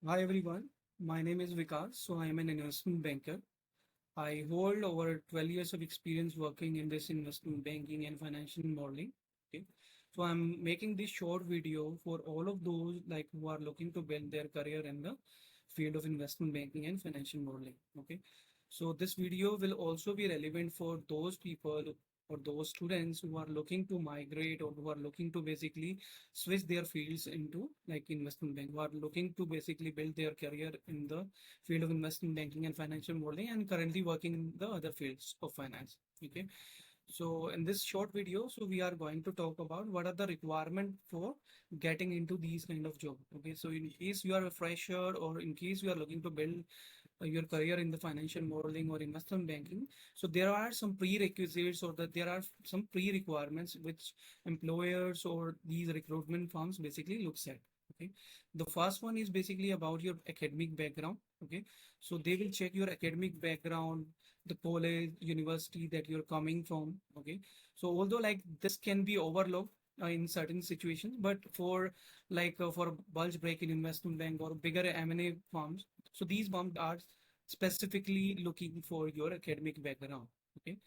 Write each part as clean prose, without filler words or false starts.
Hi everyone, my name is Vikas. So I am an investment banker. I hold over 12 years of experience working in this investment banking and financial modeling. Okay. So I'm making this short video for all of those like who are looking to build their career in the field of investment banking and financial modeling. Okay. So this video will also be relevant for those people or those students who are looking to migrate or who are looking to basically switch their fields into like investment bank, who are looking to basically build their career in the field of investment banking and financial modeling and currently working in the other fields of finance. Okay. So in this short video, so we are going to talk about what are the requirement for getting into these kind of job. Okay. So in case you are a fresher or in case you are looking to build your career in the financial modeling or investment banking, so there are some prerequisites or that there are some pre-requirements which employers or these recruitment firms basically looks at. Okay. The first one is basically about your academic background. Okay. So they will check your academic background, the college, university that you're coming from. Okay. So although like this can be overlooked in certain situations, but for bulge break in investment bank or bigger M&A firms, so these firms are specifically looking for your academic background. Okay.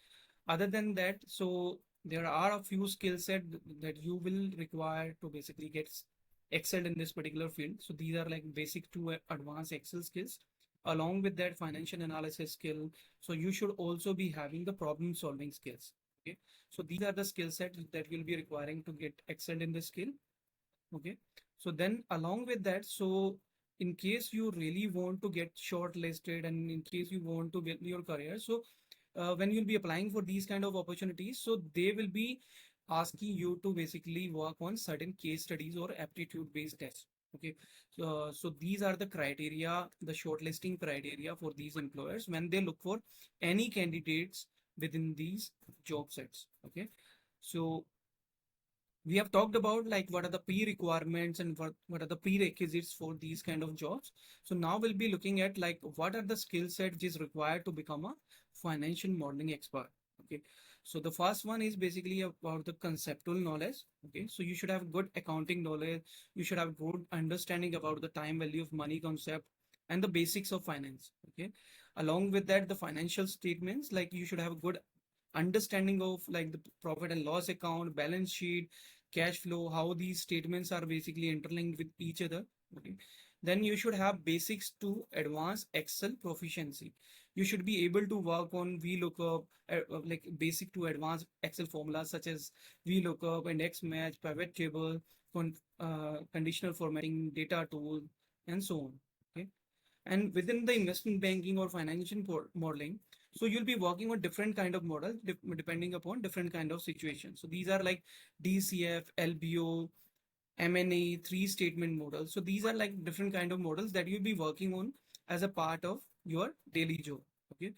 Other than that, so there are a few skill set that you will require to basically get excelled in this particular field. So these are like basic to advanced Excel skills. Along with that financial analysis skill, so you should also be having the problem solving skills. Okay. So these are the skill sets that you'll be requiring to get excelled in this skill. Okay. So then along with that, so in case you really want to get shortlisted and in case you want to build your career, so when you'll be applying for these kind of opportunities, so they will be asking you to basically work on certain case studies or aptitude based tests. Okay. So these are the criteria, the shortlisting criteria for these employers when they look for any candidates within these job sets. Okay. So we have talked about like what are the pre-requirements and what are the prerequisites for these kind of jobs. So now we'll be looking at like what are the skill set which is required to become a financial modeling expert. Okay. So the first one is basically about the conceptual knowledge. Okay. So you should have good accounting knowledge. You should have good understanding about the time value of money concept and the basics of finance. Okay. Along with that, the financial statements, like you should have a good understanding of like the profit and loss account, balance sheet, cash flow, how these statements are basically interlinked with each other. Okay. Then you should have basics to advanced Excel proficiency. You should be able to work on VLOOKUP, like basic to advanced Excel formulas such as VLOOKUP, index match, pivot table, conditional formatting, data tool, and so on. Okay. And within the investment banking or financial modeling, so you'll be working on different kind of models depending upon different kind of situations. So these are like DCF, LBO, M&A, three statement models. So these are like different kind of models that you'll be working on as a part of your daily job. Okay.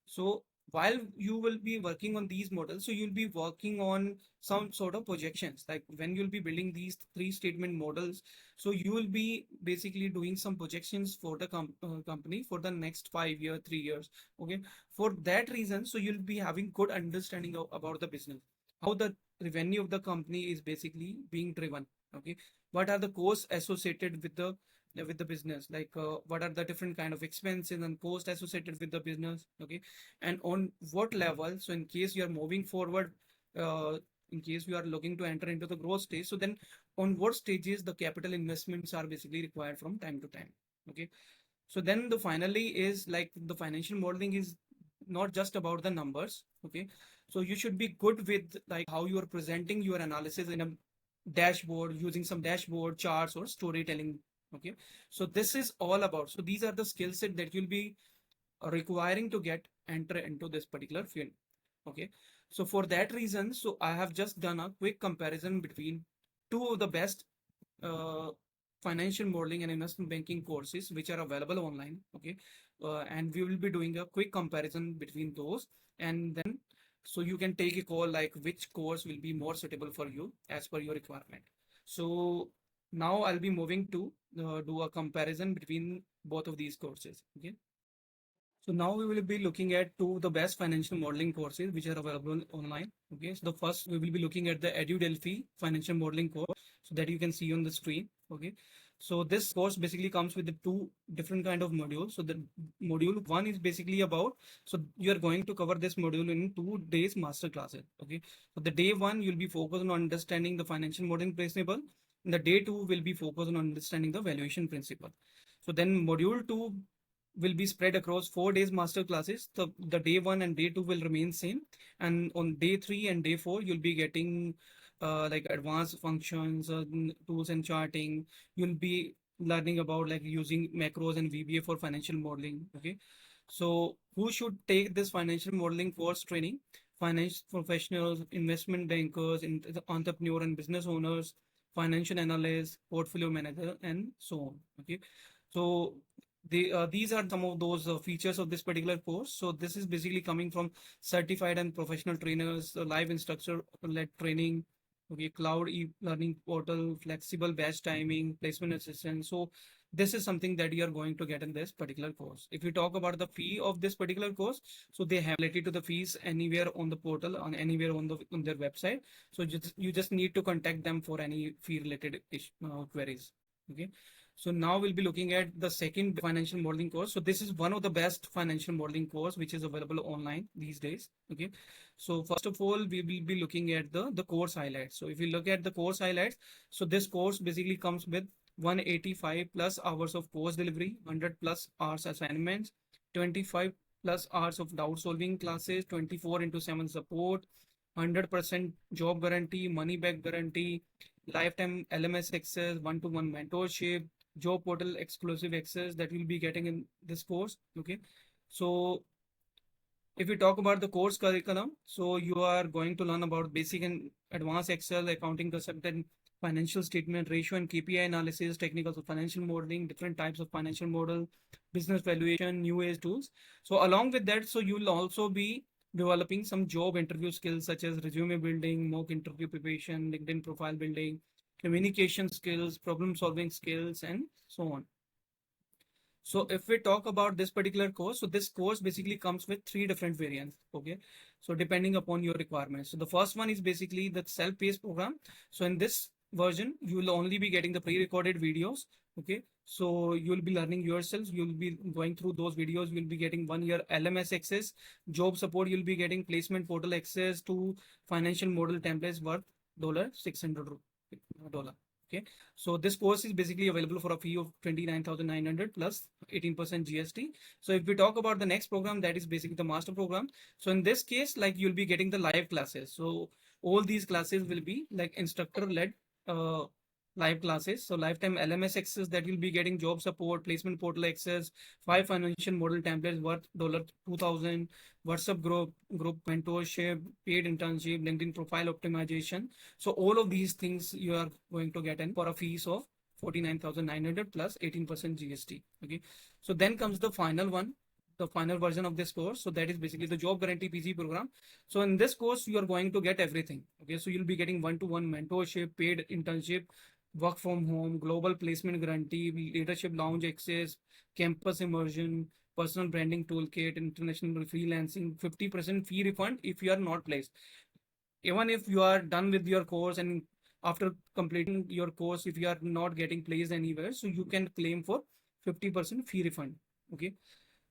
So while you will be working on these models, so you'll be working on some sort of projections. Like when you'll be building these three statement models, so you will be basically doing some projections for the company for the next 5 year, 3 years. Okay. For that reason, so you'll be having good understanding about the business, how the revenue of the company is basically being driven. Okay. What are the costs associated with the business, like what are the different kind of expenses and costs associated with the business. Okay. And on what level, so in case you are moving forward, uh, in case you are looking to enter into the growth stage, so then on what stages the capital investments are basically required from time to time. Okay. So then the finally is like the financial modeling is not just about the numbers. Okay. So you should be good with like how you are presenting your analysis in a dashboard using some dashboard charts or storytelling. Okay. So this is all about, so these are the skill set that you'll be requiring to get enter into this particular field. Okay. So for that reason, so I have just done a quick comparison between two of the best uh, financial modeling and investment banking courses which are available online. Okay. And we will be doing a quick comparison between those, and then so you can take a call like which course will be more suitable for you as per your requirement. So now I'll be moving to do a comparison between both of these courses. Okay. So now we will be looking at two of the best financial modeling courses which are available online. Okay, so the first we will be looking at the EduDelphi Financial Modeling course, so that you can see on the screen. Okay, So this course basically comes with the two different kind of modules. So the module one is basically about, so you are going to cover this module in 2 days master classes. Okay. So the day one, you'll be focused on understanding the financial modeling principle. And the day two will be focused on understanding the valuation principle. So then module two will be spread across 4 days master classes. The day one and day two will remain same. And on day three and day four, you'll be getting like advanced functions, tools and charting. You'll be learning about like using macros and VBA for financial modeling. Okay. So who should take this financial modeling course training? Finance professionals, investment bankers, entrepreneur and business owners, financial analysts, portfolio manager, and so on. Okay. So these are some of those features of this particular course. So this is basically coming from certified and professional trainers, live instructor-led training, okay, cloud e-learning portal, flexible batch timing, placement assistance. So this is something that you are going to get in this particular course. If we talk about the fee of this particular course, so they have ability to the fees anywhere on the portal, on anywhere on their website. So you just need to contact them for any fee related queries. Okay. So now we'll be looking at the second financial modeling course. So this is one of the best financial modeling course which is available online these days. Okay. So first of all, we will be looking at the course highlights. So if you look at the course highlights, so this course basically comes with 185 plus hours of course delivery, 100 plus hours assignments, 25 plus hours of doubt solving classes, 24 into 7 support, 100% job guarantee, money back guarantee, lifetime LMS access, one-to-one mentorship, job portal exclusive access that you'll be getting in this course. Okay. So if we talk about the course curriculum, so you are going to learn about basic and advanced Excel, accounting concept and financial statement, ratio and KPI analysis, technicals of financial modeling, different types of financial model, business valuation, new age tools. So along with that, so you'll also be developing some job interview skills such as resume building, mock interview preparation, LinkedIn profile building, communication skills, problem solving skills, and so on. So if we talk about this particular course, so this course basically comes with three different variants. Okay. So depending upon your requirements. So the first one is basically the self-paced program. So in this version, you will only be getting the pre-recorded videos. Okay. So you'll be learning yourselves. You'll be going through those videos. You'll be getting 1 year LMS access, job support. You'll be getting placement portal access to financial model templates worth $600. Okay. So this course is basically available for a fee of 29,900 plus 18% GST. So if we talk about the next program, that is basically the master program. So in this case, like you'll be getting the live classes. So all these classes will be like instructor led live classes. So lifetime LMS access that you'll be getting, job support, placement portal access, 5 financial model templates worth $2,000, WhatsApp group mentorship, paid internship, LinkedIn profile optimization. So all of these things you are going to get in for a fees of 49,900 plus 18% GST. Okay. So then comes the final one, the final version of this course. So that is basically the job guarantee PG program. So in this course, you are going to get everything. Okay. So you'll be getting one-to-one mentorship, paid internship, work from home, global placement guarantee, leadership lounge access, campus immersion, personal branding toolkit, international freelancing, 50% fee refund if you are not placed. Even if you are done with your course and after completing your course, if you are not getting placed anywhere, so you can claim for 50% fee refund. Okay.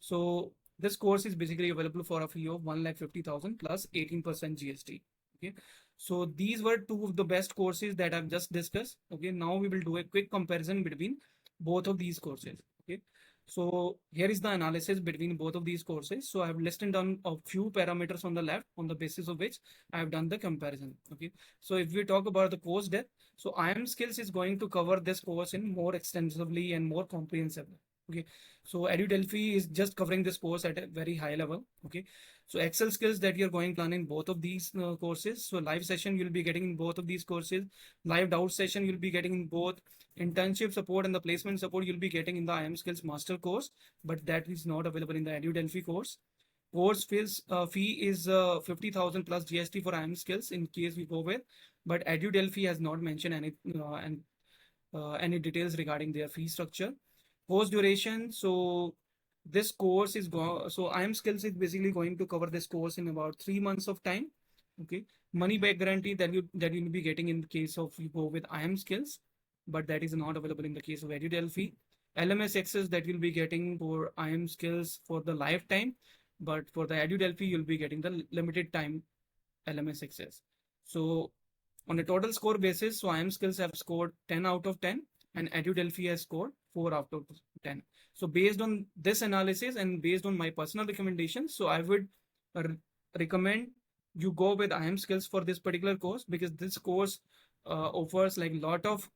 So this course is basically available for a fee of 1,50,000 plus 18% GST. Okay. So these were two of the best courses that I've just discussed. Okay. Now we will do a quick comparison between both of these courses. Okay. So here is the analysis between both of these courses. So I have listed down a few parameters on the left on the basis of which I have done the comparison. Okay. So if we talk about the course depth, so IIM Skills is going to cover this course in more extensively and more comprehensively. Okay. So EduDelphi is just covering this course at a very high level. Okay. So Excel skills that you're going to learn in both of these courses. So live session you'll be getting in both of these courses. Live doubt session you'll be getting in both. Internship support and the placement support you'll be getting in the IIM Skills master course, but that is not available in the EduDelphi course. Course fees, fee is 50,000 plus GST for IIM Skills in case we go with, but EduDelphi has not mentioned any details regarding their fee structure. Course duration. So this course is so IIM Skills is basically going to cover this course in about 3 months of time. Okay. Money back guarantee that you'll be getting in the case of you go with IIM Skills. but that is not available in the case of EduDelphi. LMS access that you'll be getting for IIM skills for the lifetime, but for the EduDelphi, you'll be getting the limited time LMS access. So on a total score basis, so IIM skills have scored 10 out of 10 and EduDelphi has scored 4 out of 10. So based on this analysis and based on my personal recommendations, so I would recommend you go with IIM skills for this particular course, because this course offers like a lot of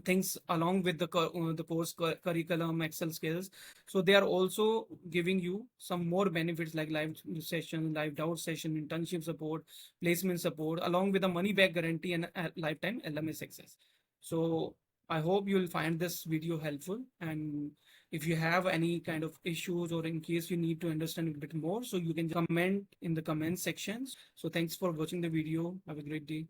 things along with the course curriculum, Excel skills. So they are also giving you some more benefits like live session, live doubt session, internship support, placement support, along with a money back guarantee and lifetime LMS access. So I hope you'll find this video helpful. And if you have any kind of issues, or in case you need to understand a bit more, so you can comment in the comment sections. So thanks for watching the video. Have a great day.